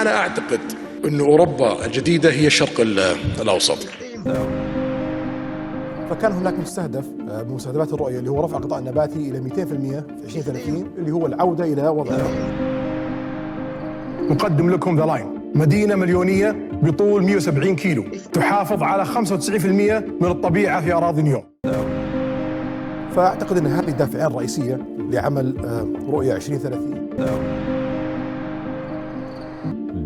أنا أعتقد أن أوروبا الجديدة هي الشرق الأوسط. فكان هناك مستهدف من مستهدفات الرؤية اللي هو رفع القطاع النباتي إلى 200% في 2030 اللي هو العودة إلى وضعه. نقدم لكم ذا لاين، مدينة مليونية بطول 170 كيلو تحافظ على 95% من الطبيعة في أراضي نيوم. فأعتقد أن هذه الدافعين الرئيسية لعمل رؤية 2030.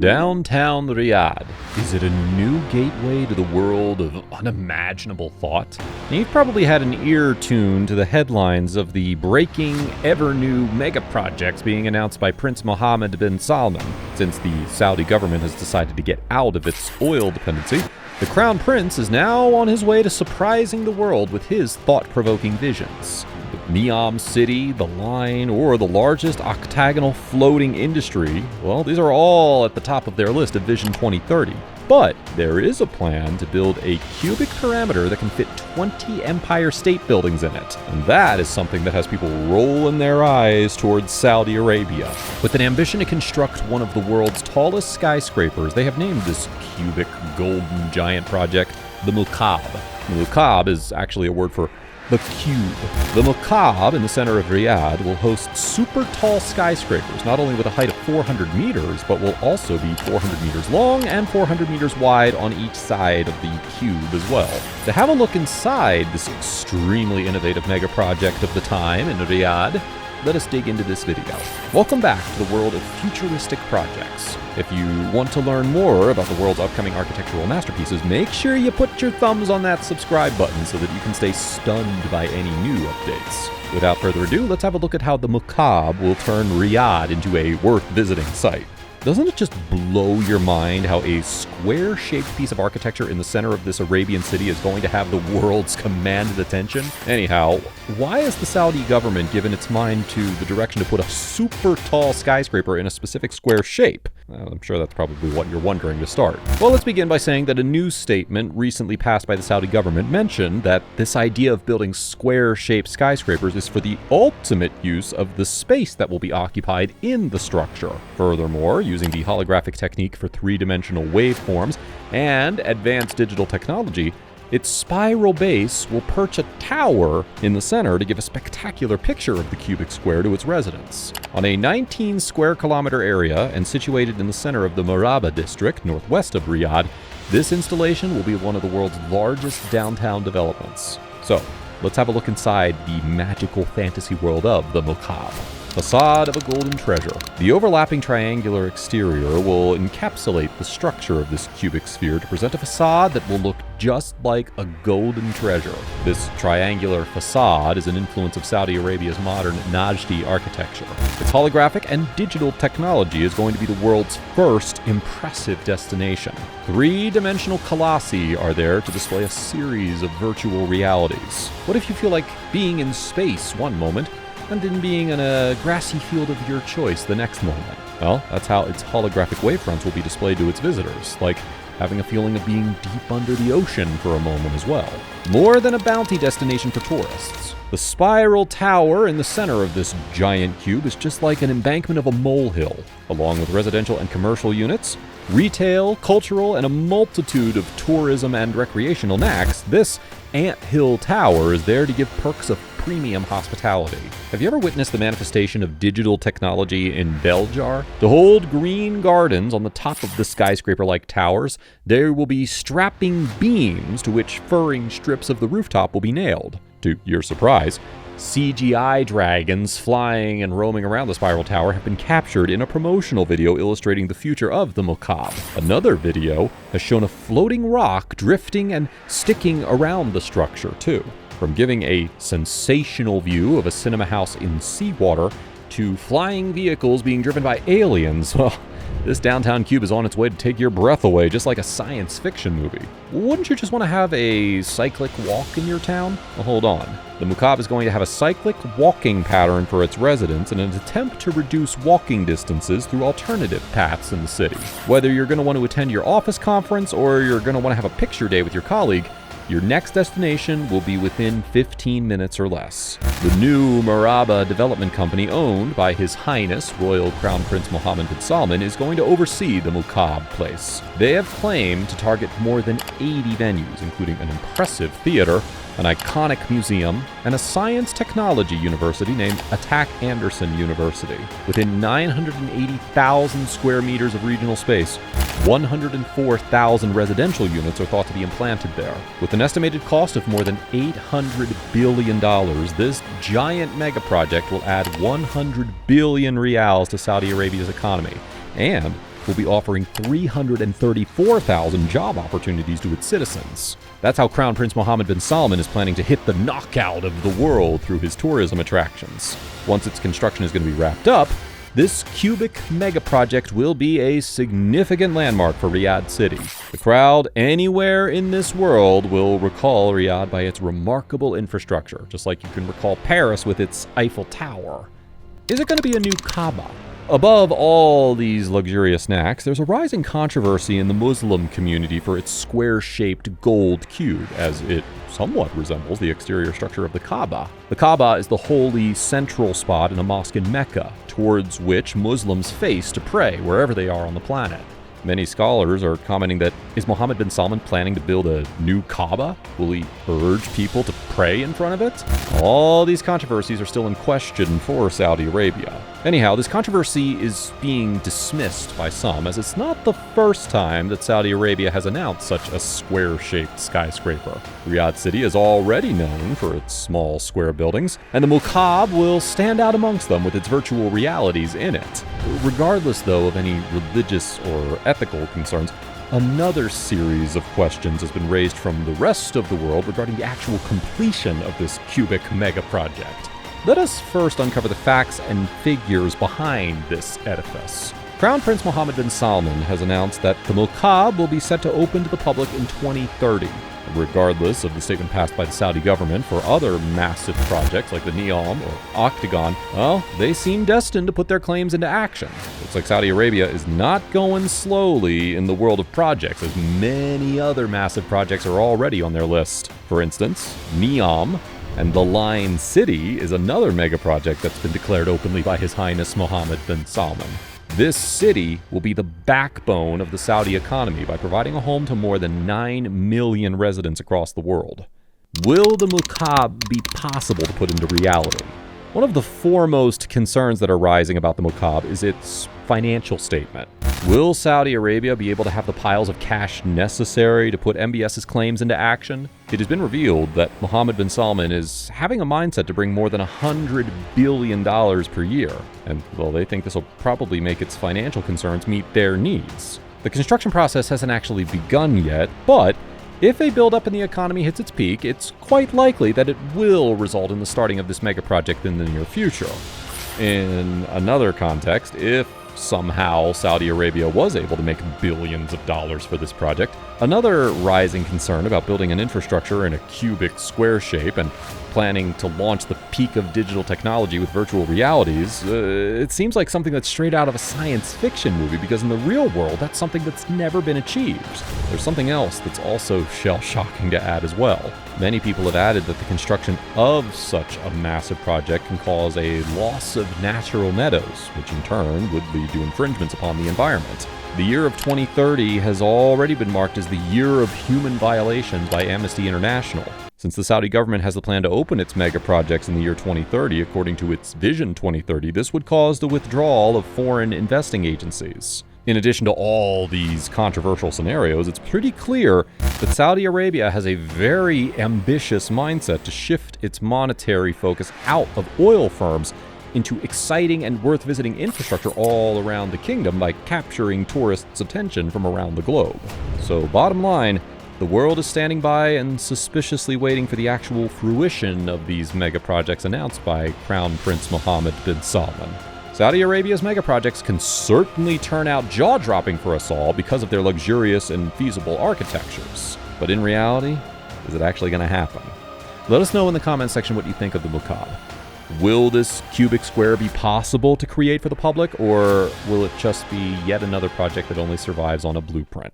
Downtown Riyadh. Is it a new gateway to the world of unimaginable thought? Now, you've probably had an ear tuned to the headlines of the breaking, ever-new megaprojects being announced by Prince Mohammed bin Salman. Since the Saudi government has decided to get out of its oil dependency, the Crown Prince is now on his way to surprising the world with his thought-provoking visions. The Neom City, the Line, or the largest octagonal floating industry, well, these are all at the top of their list of Vision 2030. But there is a plan to build a cubic parameter that can fit 20 Empire State Buildings in it. And that is something that has people rolling their eyes towards Saudi Arabia. With an ambition to construct one of the world's tallest skyscrapers, they have named this cubic golden giant project the Mukaab. Mukaab is actually a word for the cube. The Mukaab in the center of Riyadh will host super tall skyscrapers, not only with a height of 400 meters, but will also be 400 meters long and 400 meters wide on each side of the cube as well. To have a look inside this extremely innovative mega project of the time in Riyadh, let us dig into this video. Welcome back to the world of futuristic projects. If you want to learn more about the world's upcoming architectural masterpieces, make sure you put your thumbs on that subscribe button so that you can stay stunned by any new updates. Without further ado, let's have a look at how the Mukaab will turn Riyadh into a worth visiting site. Doesn't it just blow your mind how a square-shaped piece of architecture in the center of this Arabian city is going to have the world's commanded attention? Anyhow, why has the Saudi government given its mind to the direction to put a super tall skyscraper in a specific square shape? I'm sure that's probably what you're wondering to start. Well, let's begin by saying that a news statement recently passed by the Saudi government mentioned that this idea of building square-shaped skyscrapers is for the ultimate use of the space that will be occupied in the structure. Furthermore, using the holographic technique for three-dimensional waveforms and advanced digital technology, its spiral base will perch a tower in the center to give a spectacular picture of the cubic square to its residents. On a 19 square kilometer area and situated in the center of the Murrabba district, northwest of Riyadh, this installation will be one of the world's largest downtown developments. So, let's have a look inside the magical fantasy world of the Mukaab. Facade of a golden treasure. The overlapping triangular exterior will encapsulate the structure of this cubic sphere to present a facade that will look just like a golden treasure. This triangular facade is an influence of Saudi Arabia's modern Najdi architecture. Its holographic and digital technology is going to be the world's first impressive destination. Three-dimensional colossi are there to display a series of virtual realities. What if you feel like being in space one moment, and in being in a grassy field of your choice the next moment? Well, that's how its holographic wavefronts will be displayed to its visitors, like having a feeling of being deep under the ocean for a moment as well. More than a bounty destination for tourists. The spiral tower in the center of this giant cube is just like an embankment of a molehill, along with residential and commercial units, retail, cultural, and a multitude of tourism and recreational knacks. This anthill tower is there to give perks of premium hospitality. Have you ever witnessed the manifestation of digital technology in Beljar? To hold green gardens on the top of the skyscraper-like towers, there will be strapping beams to which furring strips of the rooftop will be nailed. To your surprise, CGI dragons flying and roaming around the spiral tower have been captured in a promotional video illustrating the future of the Mukaab. Another video has shown a floating rock drifting and sticking around the structure too. From giving a sensational view of a cinema house in seawater to flying vehicles being driven by aliens, well, this downtown cube is on its way to take your breath away, just like a science fiction movie. Wouldn't you just want to have a cyclic walk in your town? Well, hold on. The Mukaab is going to have a cyclic walking pattern for its residents in an attempt to reduce walking distances through alternative paths in the city. Whether you're going to want to attend your office conference or you're going to want to have a picture day with your colleague, Your next destination will be within 15 minutes or less. The new Murrabba development company, owned by His Highness Royal Crown Prince Mohammed bin Salman, is going to oversee the Mukaab place. They have claimed to target more than 80 venues, including an impressive theater, an iconic museum, and a science technology university named Attack Anderson University. Within 980,000 square meters of regional space, 104,000 residential units are thought to be implanted there. With an estimated cost of more than $800 billion, this giant megaproject will add 100 billion riyals to Saudi Arabia's economy, and will be offering 334,000 job opportunities to its citizens. That's how Crown Prince Mohammed bin Salman is planning to hit the knockout of the world through his tourism attractions. Once its construction is going to be wrapped up, this cubic megaproject will be a significant landmark for Riyadh City. The crowd anywhere in this world will recall Riyadh by its remarkable infrastructure, just like you can recall Paris with its Eiffel Tower. Is it going to be a new Kaaba? Above all these luxurious snacks, there's a rising controversy in the Muslim community for its square-shaped gold cube, as it somewhat resembles the exterior structure of the Kaaba. The Kaaba is the holy central spot in a mosque in Mecca, towards which Muslims face to pray wherever they are on the planet. Many scholars are commenting that, is Mohammed bin Salman planning to build a new Kaaba? Will he urge people to pray in front of it? All these controversies are still in question for Saudi Arabia. Anyhow, this controversy is being dismissed by some, as it's not the first time that Saudi Arabia has announced such a square-shaped skyscraper. Riyadh City is already known for its small square buildings, and the Mukaab will stand out amongst them with its virtual realities in it. Regardless, though, of any religious or ethical concerns, another series of questions has been raised from the rest of the world regarding the actual completion of this cubic mega project. Let us first uncover the facts and figures behind this edifice. Crown Prince Mohammed bin Salman has announced that the Mukaab will be set to open to the public in 2030. Regardless of the statement passed by the Saudi government for other massive projects like the Neom or Octagon, well, they seem destined to put their claims into action. Looks like Saudi Arabia is not going slowly in the world of projects, as many other massive projects are already on their list. For instance, Neom and the Line City is another mega project that's been declared openly by His Highness Mohammed bin Salman. This city will be the backbone of the Saudi economy by providing a home to more than 9 million residents across the world. Will the Mukaab be possible to put into reality? One of the foremost concerns that are rising about the Mukaab is its financial statement. Will Saudi Arabia be able to have the piles of cash necessary to put MBS's claims into action? It has been revealed that Mohammed bin Salman is having a mindset to bring more than $100 billion per year, and well, they think this will probably make its financial concerns meet their needs. The construction process hasn't actually begun yet, but if a buildup in the economy hits its peak, it's quite likely that it will result in the starting of this mega project in the near future. In another context, if somehow Saudi Arabia was able to make billions of dollars for this project, another rising concern about building an infrastructure in a cubic square shape and planning to launch the peak of digital technology with virtual realities, it seems like something that's straight out of a science fiction movie, because in the real world, that's something that's never been achieved. There's something else that's also shell-shocking to add as well. Many people have added that the construction of such a massive project can cause a loss of natural meadows, which in turn would lead to infringements upon the environment. The year of 2030 has already been marked as the year of human violations by Amnesty International. Since the Saudi government has the plan to open its mega projects in the year 2030, according to its Vision 2030, this would cause the withdrawal of foreign investing agencies. In addition to all these controversial scenarios, it's pretty clear that Saudi Arabia has a very ambitious mindset to shift its monetary focus out of oil firms into exciting and worth visiting infrastructure all around the kingdom by capturing tourists' attention from around the globe. So bottom line, the world is standing by and suspiciously waiting for the actual fruition of these mega projects announced by Crown Prince Mohammed bin Salman. Saudi Arabia's mega projects can certainly turn out jaw-dropping for us all because of their luxurious and feasible architectures. But in reality, is it actually going to happen? Let us know in the comments section what you think of the Mukaab. Will this cubic square be possible to create for the public, or will it just be yet another project that only survives on a blueprint?